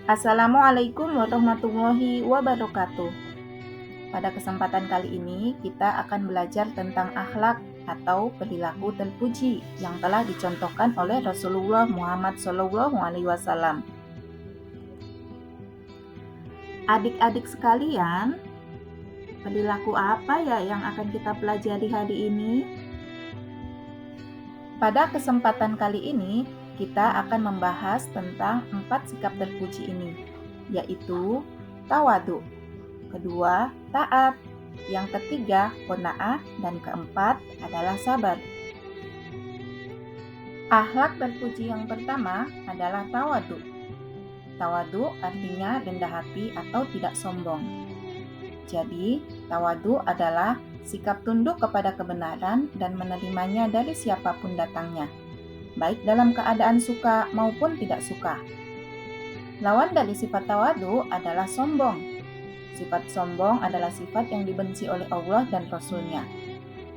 Assalamualaikum warahmatullahi wabarakatuh. Pada kesempatan kali ini kita akan belajar tentang akhlak atau perilaku terpuji yang telah dicontohkan oleh Rasulullah Muhammad SAW. Adik-adik sekalian, perilaku apa ya yang akan kita pelajari hari ini? Pada kesempatan kali ini, kita akan membahas tentang 4 sikap terpuji ini, yaitu tawadu, kedua taat, yang ketiga qanaah, dan keempat adalah sabar. Akhlak terpuji yang pertama adalah tawadu. Tawadu artinya rendah hati atau tidak sombong. Jadi, tawadu adalah sikap tunduk kepada kebenaran dan menerimanya dari siapapun datangnya, baik dalam keadaan suka maupun tidak suka. Lawan dari sifat tawadu adalah sombong. Sifat sombong adalah sifat yang dibenci oleh Allah dan Rasul-Nya.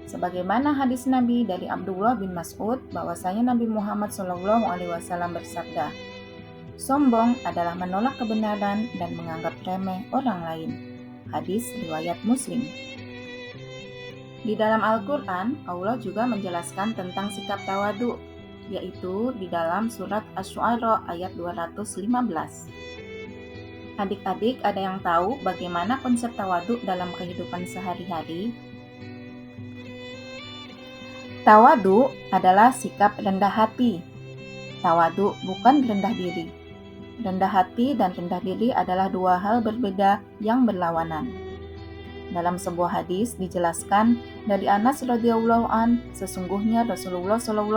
Sebagaimana hadis Nabi dari Abdullah bin Mas'ud bahwasanya Nabi Muhammad SAW bersabda, sombong adalah menolak kebenaran dan menganggap remeh orang lain. Hadis riwayat Muslim. Di dalam Al-Quran, Allah juga menjelaskan tentang sikap tawadu, yaitu di dalam surat Asy-Syu'ara ayat 215. Adik-adik ada yang tahu bagaimana konsep tawadu dalam kehidupan sehari-hari? Tawadu adalah sikap rendah hati. Tawadu bukan rendah diri. Rendah hati dan rendah diri adalah dua hal berbeda yang berlawanan. Dalam sebuah hadis dijelaskan dari Anas radhiyallahu an, sesungguhnya Rasulullah SAW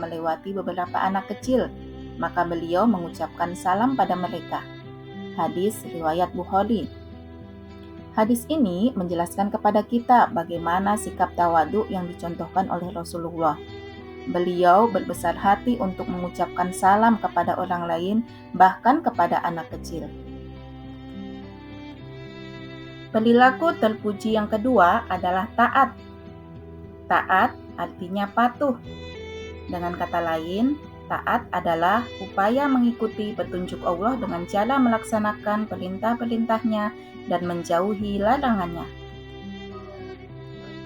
melewati beberapa anak kecil, maka beliau mengucapkan salam pada mereka. Hadis riwayat Bukhari. Hadis ini menjelaskan kepada kita bagaimana sikap tawadu yang dicontohkan oleh Rasulullah. Beliau berbesar hati untuk mengucapkan salam kepada orang lain, bahkan kepada anak kecil. Perilaku terpuji yang kedua adalah taat. Taat artinya patuh. Dengan kata lain, taat adalah upaya mengikuti petunjuk Allah dengan cara melaksanakan perintah-perintahnya dan menjauhi larangannya.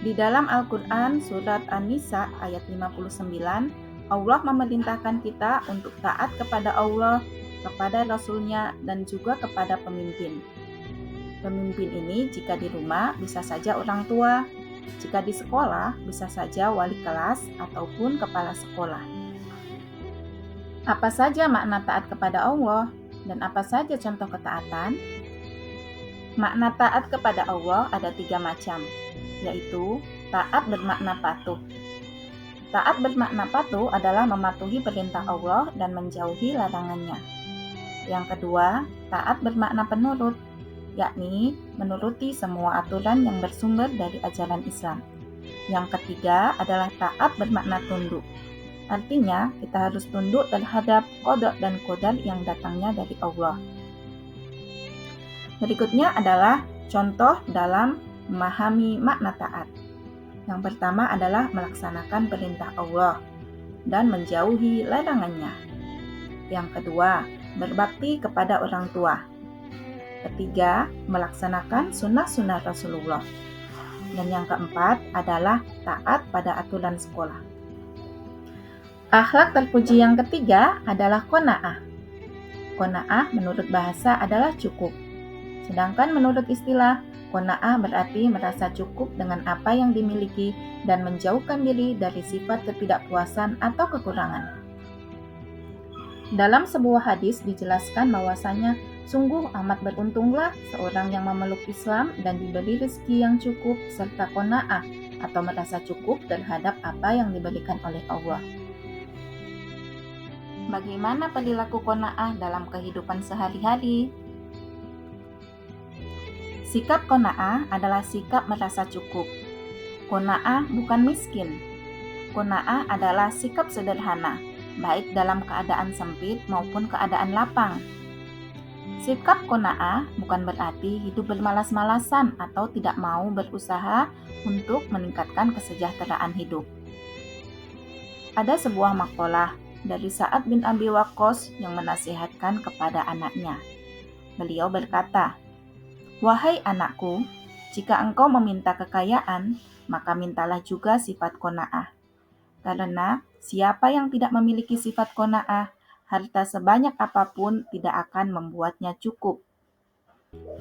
Di dalam Al-Quran surat An-Nisa ayat 59, Allah memerintahkan kita untuk taat kepada Allah, kepada Rasul-Nya, dan juga kepada pemimpin. Pemimpin ini jika di rumah bisa saja orang tua, jika di sekolah bisa saja wali kelas ataupun kepala sekolah. Apa saja makna taat kepada Allah dan apa saja contoh ketaatan? Makna taat kepada Allah ada 3 macam, yaitu taat bermakna patuh. Taat bermakna patuh adalah mematuhi perintah Allah dan menjauhi larangannya. Yang kedua, taat bermakna penurut, yakni menuruti semua aturan yang bersumber dari ajaran Islam. Yang ketiga adalah taat bermakna tunduk. Artinya, kita harus tunduk terhadap qada dan qadar yang datangnya dari Allah. Berikutnya adalah contoh dalam memahami makna taat. Yang pertama adalah melaksanakan perintah Allah dan menjauhi larangannya. Yang kedua, berbakti kepada orang tua. Ketiga, melaksanakan sunnah-sunnah Rasulullah. Dan yang keempat adalah taat pada aturan sekolah. Akhlak terpuji yang ketiga adalah qanaah. Qanaah menurut bahasa adalah cukup. Sedangkan menurut istilah, qanaah berarti merasa cukup dengan apa yang dimiliki dan menjauhkan diri dari sifat ketidakpuasan atau kekurangan. Dalam sebuah hadis dijelaskan bahwasanya sungguh amat beruntunglah seorang yang memeluk Islam dan diberi rezeki yang cukup serta qanaah atau merasa cukup terhadap apa yang diberikan oleh Allah. Bagaimana perilaku qanaah dalam kehidupan sehari-hari? Sikap qanaah adalah sikap merasa cukup. Qanaah bukan miskin. Qanaah adalah sikap sederhana, baik dalam keadaan sempit maupun keadaan lapang. Sikap qanaah bukan berarti hidup bermalas-malasan atau tidak mau berusaha untuk meningkatkan kesejahteraan hidup. Ada sebuah makalah dari Sa'ad bin Abi Waqqas yang menasihatkan kepada anaknya. Beliau berkata, "Wahai anakku, jika engkau meminta kekayaan, maka mintalah juga sifat qanaah. Karena siapa yang tidak memiliki sifat qanaah, harta sebanyak apapun tidak akan membuatnya cukup."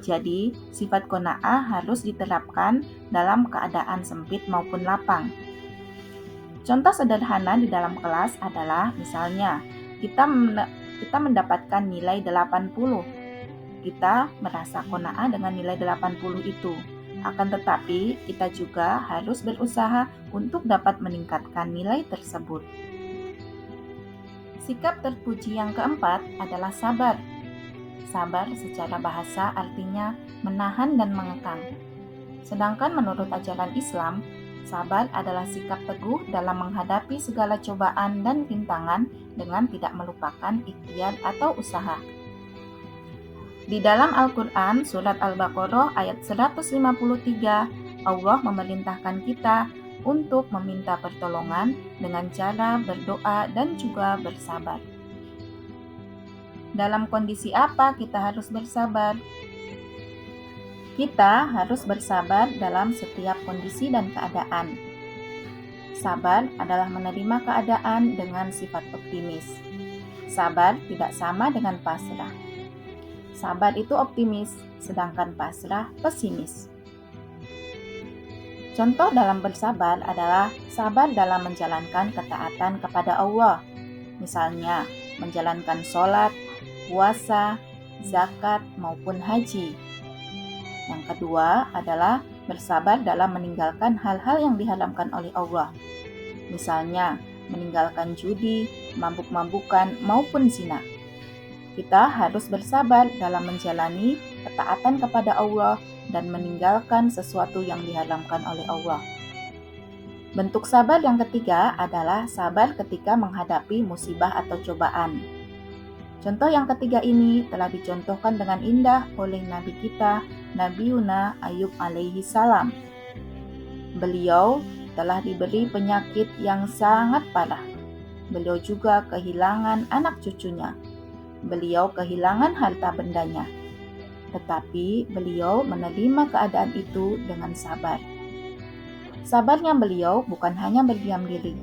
Jadi, sifat qanaah harus diterapkan dalam keadaan sempit maupun lapang. Contoh sederhana di dalam kelas adalah misalnya kita mendapatkan nilai 80. Kita merasa qanaah dengan nilai 80 itu. Akan tetapi, kita juga harus berusaha untuk dapat meningkatkan nilai tersebut. Sikap terpuji yang keempat adalah sabar. Sabar secara bahasa artinya menahan dan mengekang. Sedangkan menurut ajaran Islam, sabar adalah sikap teguh dalam menghadapi segala cobaan dan rintangan dengan tidak melupakan ikhtiar atau usaha. Di dalam Al-Quran, surat Al-Baqarah ayat 153, Allah memerintahkan kita untuk meminta pertolongan dengan cara berdoa dan juga bersabar. Dalam kondisi apa kita harus bersabar? Kita harus bersabar dalam setiap kondisi dan keadaan. Sabar adalah menerima keadaan dengan sifat optimis. Sabar tidak sama dengan pasrah. Sabar itu optimis, sedangkan pasrah pesimis. Contoh dalam bersabar adalah sabar dalam menjalankan ketaatan kepada Allah. Misalnya, menjalankan sholat, puasa, zakat, maupun haji. Yang kedua adalah bersabar dalam meninggalkan hal-hal yang diharamkan oleh Allah. Misalnya, meninggalkan judi, mabuk-mabukan, maupun zina. Kita harus bersabar dalam menjalani ketaatan kepada Allah dan meninggalkan sesuatu yang diharamkan oleh Allah. Bentuk sabar yang ketiga adalah sabar ketika menghadapi musibah atau cobaan. Contoh yang ketiga ini telah dicontohkan dengan indah oleh Nabi kita, Nabi Yuna Ayub alaihi salam. Beliau telah diberi penyakit yang sangat parah. Beliau juga kehilangan anak cucunya. Beliau kehilangan harta bendanya. Tetapi beliau menerima keadaan itu dengan sabar. Sabarnya beliau bukan hanya berdiam diri.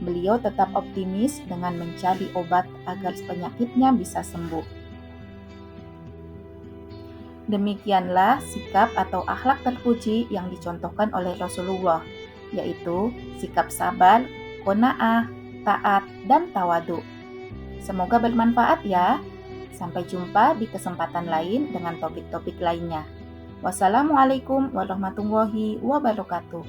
Beliau tetap optimis dengan mencari obat agar penyakitnya bisa sembuh. Demikianlah sikap atau akhlak terpuji yang dicontohkan oleh Rasulullah, yaitu sikap sabar, qanaah, taat, dan tawadu. Semoga bermanfaat ya. Sampai jumpa di kesempatan lain dengan topik-topik lainnya. Wassalamualaikum warahmatullahi wabarakatuh.